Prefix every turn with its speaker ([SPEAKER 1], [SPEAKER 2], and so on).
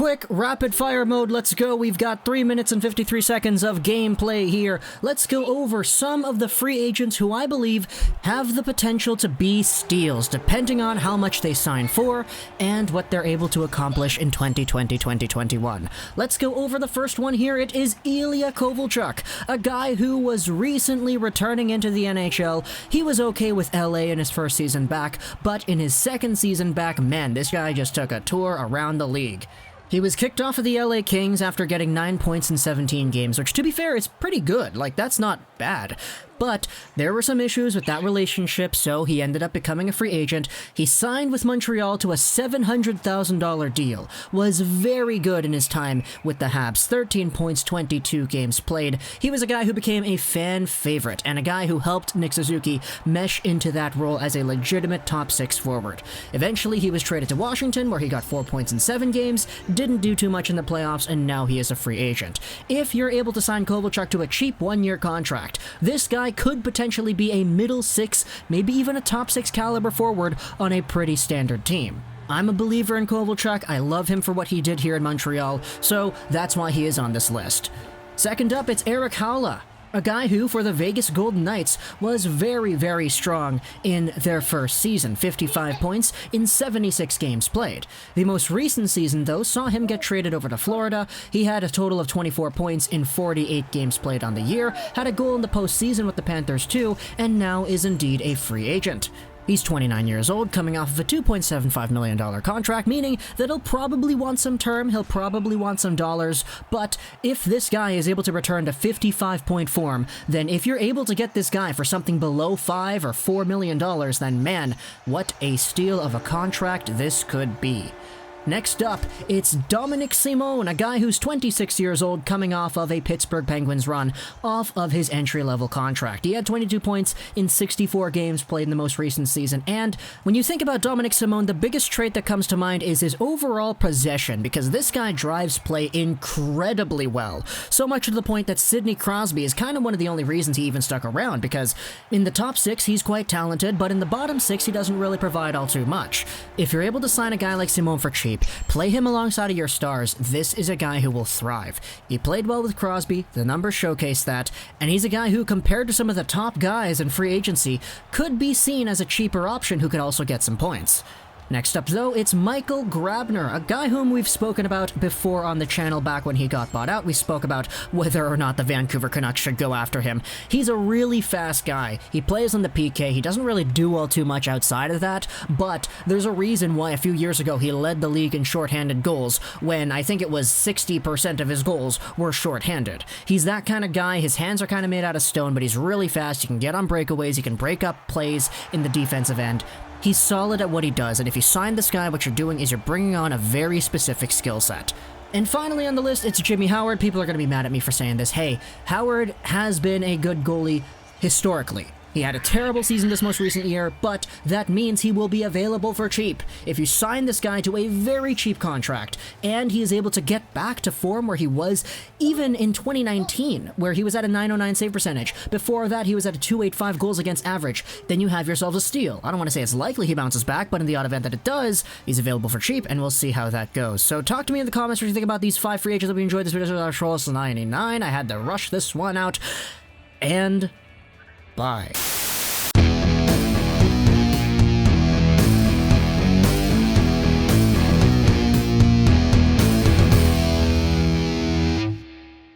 [SPEAKER 1] quick rapid fire mode. Let's go. We've got 3 minutes and 53 seconds of gameplay here. Let's go over some of the free agents who I believe have the potential to be steals, depending on how much they sign for and what they're able to accomplish in 2020-2021. Let's go over the first one here. It is Ilya Kovalchuk, a guy who was recently returning into the NHL. He was okay with LA in his first season back, but in his second season back, man, this guy just took a tour around the league. He was kicked off of the LA Kings after getting 9 points in 17 games, which, to be fair, is pretty good. Like, that's not bad. But there were some issues with that relationship, so he ended up becoming a free agent. He signed with Montreal to a $700,000 deal, was very good in his time with the Habs, 13 points, 22 games played. He was a guy who became a fan favorite, and a guy who helped Nick Suzuki mesh into that role as a legitimate top 6 forward. Eventually, he was traded to Washington, where he got 4 points in 7 games, didn't do too much in the playoffs, and now he is a free agent. If you're able to sign Kovalchuk to a cheap 1-year contract, this guy could potentially be a middle 6, maybe even a top 6 caliber forward on a pretty standard team. I'm a believer in Kovalchuk. I love him for what he did here in Montreal, so that's why he is on this list. Second up, it's Erik Haula, a guy who, for the Vegas Golden Knights, was very, very strong in their first season, 55 points in 76 games played. The most recent season, though, saw him get traded over to Florida. He had a total of 24 points in 48 games played on the year, had a goal in the postseason with the Panthers too, and now is indeed a free agent. He's 29 years old, coming off of a $2.75 million contract, meaning that he'll probably want some term, he'll probably want some dollars, but if this guy is able to return to 55-point form, then if you're able to get this guy for something below $5 or $4 million, then man, what a steal of a contract this could be. Next up, it's Dominik Simon, a guy who's 26 years old, coming off of a Pittsburgh Penguins run off of his entry-level contract. He had 22 points in 64 games played in the most recent season, and when you think about Dominik Simon, the biggest trait that comes to mind is his overall possession, because this guy drives play incredibly well. So much to the point that Sidney Crosby is kind of one of the only reasons he even stuck around, because in the top 6, he's quite talented, but in the bottom 6, he doesn't really provide all too much. If you're able to sign a guy like Simon for cheap, play him alongside of your stars, this is a guy who will thrive. He played well with Crosby, the numbers showcase that, and he's a guy who, compared to some of the top guys in free agency, could be seen as a cheaper option who could also get some points. Next up, though, it's Michael Grabner, a guy whom we've spoken about before on the channel back when he got bought out. We spoke about whether or not the Vancouver Canucks should go after him. He's a really fast guy. He plays on the PK. He doesn't really do all too much outside of that, but there's a reason why a few years ago he led the league in shorthanded goals when I think it was 60% of his goals were shorthanded. He's that kind of guy. His hands are kind of made out of stone, but he's really fast. He can get on breakaways. He can break up plays in the defensive end. He's solid at what he does, and if you sign this guy, what you're doing is you're bringing on a very specific skill set. And finally on the list, it's Jimmy Howard. People are going to be mad at me for saying this. Hey, Howard has been a good goalie historically. He had a terrible season this most recent year, but that means he will be available for cheap. If you sign this guy to a very cheap contract, and he is able to get back to form where he was even in 2019, where he was at a .909 save percentage. Before that, he was at a .285 goals against average. Then you have yourselves a steal. I don't want to say it's likely he bounces back, but in the odd event that it does, he's available for cheap, and we'll see how that goes. So talk to me in the comments what you think about these 5 free agents that we enjoyed this video. This was 99. I had to rush this one out, and bye.